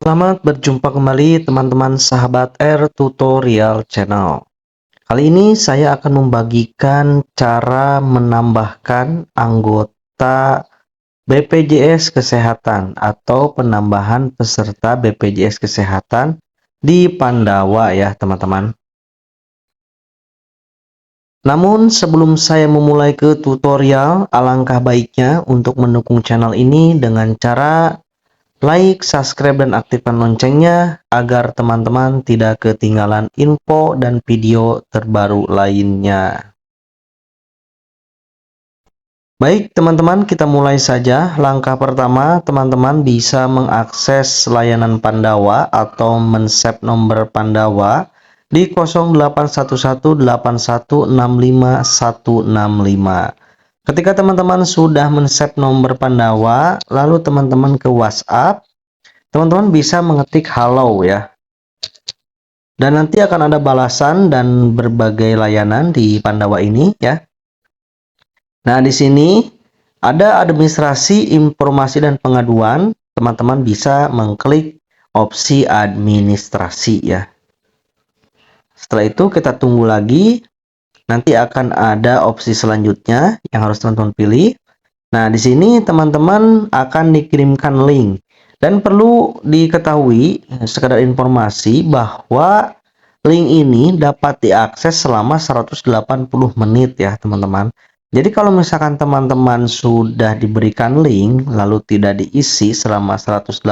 Selamat berjumpa kembali teman-teman sahabat R Tutorial Channel. Kali ini saya akan membagikan cara menambahkan anggota BPJS Kesehatan atau penambahan peserta BPJS Kesehatan di Pandawa ya teman-teman. Namun sebelum saya memulai ke tutorial, alangkah baiknya untuk mendukung channel ini dengan cara like, subscribe, dan aktifkan loncengnya agar teman-teman tidak ketinggalan info dan video terbaru lainnya. Baik teman-teman, kita mulai saja. Langkah pertama, teman-teman bisa mengakses layanan Pandawa atau men-save nomor Pandawa di 08118165 165. Ketika teman-teman sudah men-save nomor Pandawa, lalu teman-teman ke WhatsApp, teman-teman bisa mengetik halo ya. Dan nanti akan ada balasan dan berbagai layanan di Pandawa ini ya. Nah, di sini ada administrasi, informasi, dan pengaduan. Teman-teman bisa mengklik opsi administrasi ya. Setelah itu kita tunggu lagi. Nanti akan ada opsi selanjutnya yang harus teman-teman pilih. Nah, di sini teman-teman akan dikirimkan link. Dan perlu diketahui, sekedar informasi, bahwa link ini dapat diakses selama 180 menit ya teman-teman. Jadi kalau misalkan teman-teman sudah diberikan link, lalu tidak diisi selama 180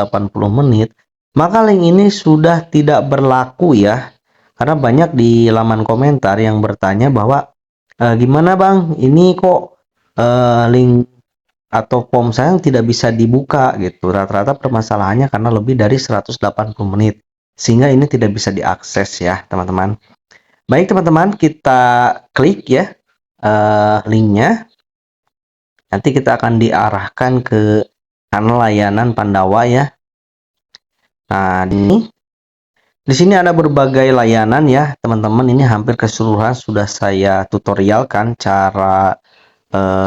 menit, maka link ini sudah tidak berlaku ya. Karena banyak di laman komentar yang bertanya bahwa, gimana bang, ini kok link atau form saya tidak bisa dibuka gitu. Rata-rata permasalahannya karena lebih dari 180 menit. Sehingga ini tidak bisa diakses ya, teman-teman. Baik, teman-teman, kita klik ya linknya. Nanti kita akan diarahkan ke kanal layanan Pandawa ya. Nah, di sini ada berbagai layanan ya, teman-teman. Ini hampir keseluruhan sudah saya tutorialkan cara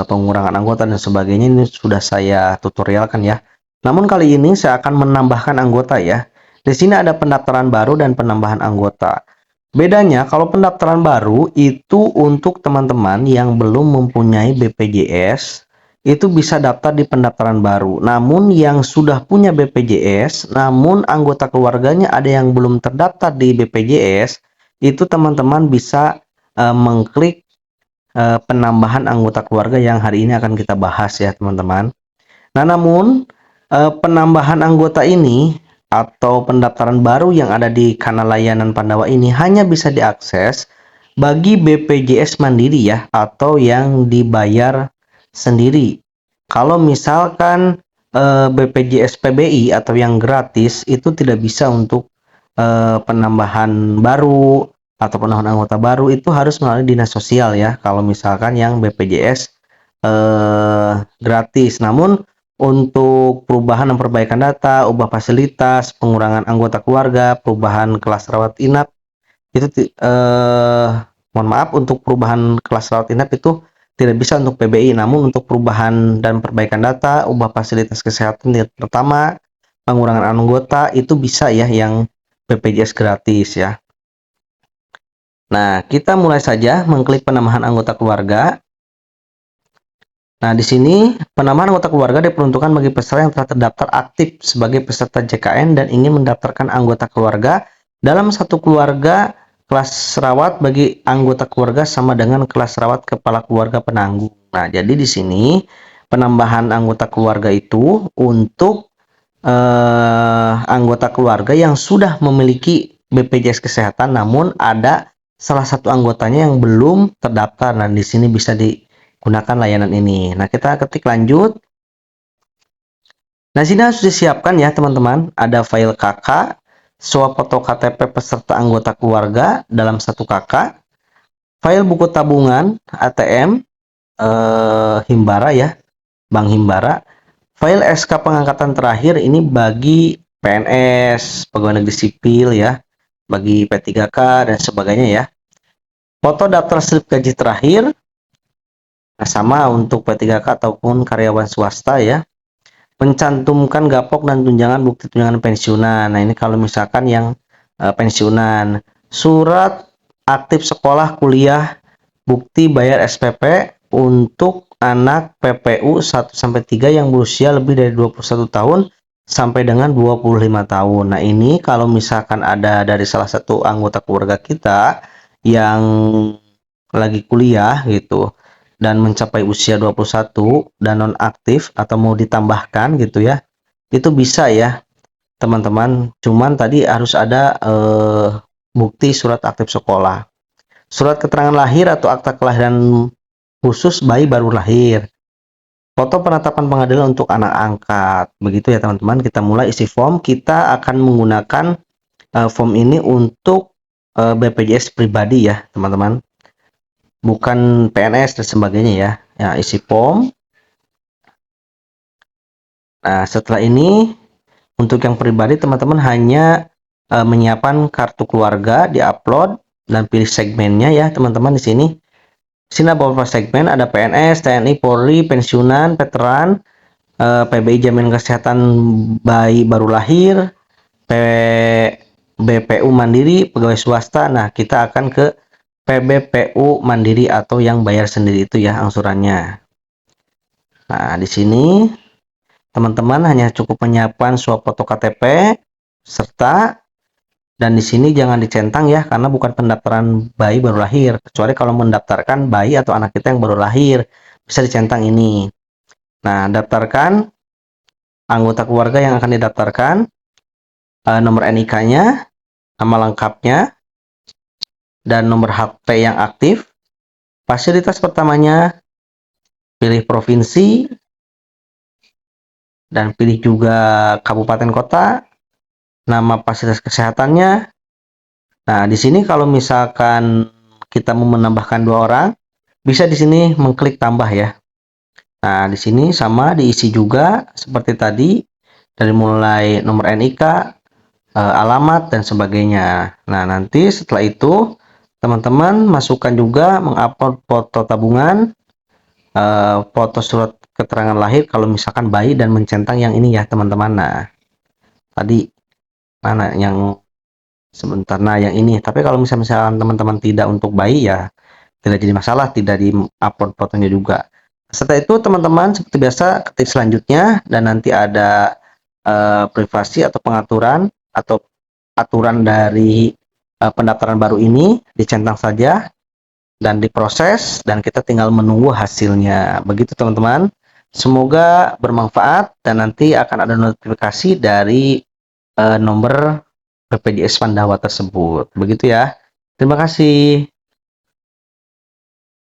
pengurangan anggota dan sebagainya, ini sudah saya tutorialkan ya. Namun kali ini saya akan menambahkan anggota ya. Di sini ada pendaftaran baru dan penambahan anggota. Bedanya kalau pendaftaran baru itu untuk teman-teman yang belum mempunyai BPJS, itu bisa daftar di pendaftaran baru. Namun yang sudah punya BPJS, namun anggota keluarganya ada yang belum terdaftar di BPJS, itu teman-teman bisa mengklik penambahan anggota keluarga yang hari ini akan kita bahas ya teman-teman. Nah, namun penambahan anggota ini atau pendaftaran baru yang ada di kanal layanan Pandawa ini hanya bisa diakses bagi BPJS Mandiri ya, atau yang dibayar sendiri. Kalau misalkan BPJS PBI atau yang gratis itu tidak bisa untuk penambahan baru atau penambahan anggota baru, itu harus melalui dinas sosial ya. Kalau misalkan yang BPJS gratis. Namun untuk perubahan dan perbaikan data, ubah fasilitas, pengurangan anggota keluarga, perubahan kelas rawat inap, itu mohon maaf, untuk perubahan kelas rawat inap itu tidak bisa untuk PBI. Namun untuk perubahan dan perbaikan data, ubah fasilitas kesehatan tingkat pertama, pengurangan anggota, itu bisa ya yang BPJS gratis ya. Nah, kita mulai saja mengklik penambahan anggota keluarga. Nah, di sini penambahan anggota keluarga diperuntukkan bagi peserta yang telah terdaftar aktif sebagai peserta JKN dan ingin mendaftarkan anggota keluarga dalam satu keluarga. Kelas rawat bagi anggota keluarga sama dengan kelas rawat kepala keluarga penanggung. Nah, jadi di sini penambahan anggota keluarga itu untuk anggota keluarga yang sudah memiliki BPJS Kesehatan, namun ada salah satu anggotanya yang belum terdaftar. Nah, di sini bisa digunakan layanan ini. Nah, kita ketik lanjut. Nah, sini harus disiapkan ya teman-teman. Ada file KK, swap foto KTP peserta anggota keluarga dalam satu KK, file buku tabungan ATM Himbara ya, Bank Himbara, file SK pengangkatan terakhir ini bagi PNS, pegawai negeri sipil ya, bagi P3K dan sebagainya ya. Foto daftar slip gaji terakhir, nah sama untuk P3K ataupun karyawan swasta ya. mencantumkan gapok dan tunjangan bukti tunjangan pensiunan. Nah, ini kalau misalkan yang pensiunan. Surat aktif sekolah kuliah bukti bayar SPP untuk anak PPU 1 sampai 3 yang berusia lebih dari 21 tahun sampai dengan 25 tahun. Nah, ini kalau misalkan ada dari salah satu anggota keluarga kita yang lagi kuliah gitu dan mencapai usia 21 dan nonaktif atau mau ditambahkan gitu ya, itu bisa ya teman-teman. Cuman tadi harus ada bukti surat aktif sekolah, surat keterangan lahir atau akta kelahiran khusus bayi baru lahir, foto penetapan pengadilan untuk anak angkat. Begitu ya teman-teman. Kita mulai isi form. Kita akan menggunakan form ini untuk BPJS pribadi ya teman-teman, bukan PNS dan sebagainya ya. Ya, isi form. Nah, setelah ini untuk yang pribadi teman-teman hanya menyiapkan kartu keluarga, diupload dan pilih segmennya ya teman-teman. Di sini ada beberapa segmen, ada PNS, TNI, Polri, pensiunan, veteran, PBI jaminan kesehatan bayi baru lahir, BPU mandiri, pegawai swasta. Nah, kita akan ke PBPU mandiri atau yang bayar sendiri itu ya angsurannya. Nah, di sini teman-teman hanya cukup menyiapkan suap foto KTP serta, dan di sini jangan dicentang ya karena bukan pendaftaran bayi baru lahir, kecuali kalau mendaftarkan bayi atau anak kita yang baru lahir bisa dicentang ini. Nah, daftarkan anggota keluarga yang akan didaftarkan, nomor NIK-nya, nama lengkapnya, dan nomor HP yang aktif. Fasilitas pertamanya pilih provinsi dan pilih juga kabupaten kota, nama fasilitas kesehatannya. Nah, di sini kalau misalkan kita mau menambahkan 2 orang, bisa di sini mengklik tambah ya. Nah, di sini sama diisi juga seperti tadi, dari mulai nomor NIK, alamat dan sebagainya. Nah, nanti setelah itu teman-teman masukkan juga mengupload foto tabungan, foto surat keterangan lahir kalau misalkan bayi, dan mencentang yang ini ya teman-teman. Nah, tadi mana yang sebentar, nah yang ini. Tapi kalau misalkan teman-teman tidak untuk bayi ya tidak jadi masalah, tidak di upload fotonya juga. Setelah itu teman-teman seperti biasa ketik selanjutnya, dan nanti ada privasi atau pengaturan atau aturan dari pendaftaran baru ini, dicentang saja dan diproses, dan kita tinggal menunggu hasilnya. Begitu teman-teman. Semoga bermanfaat dan nanti akan ada notifikasi dari nomor BPJS Pandawa tersebut. Begitu ya. Terima kasih.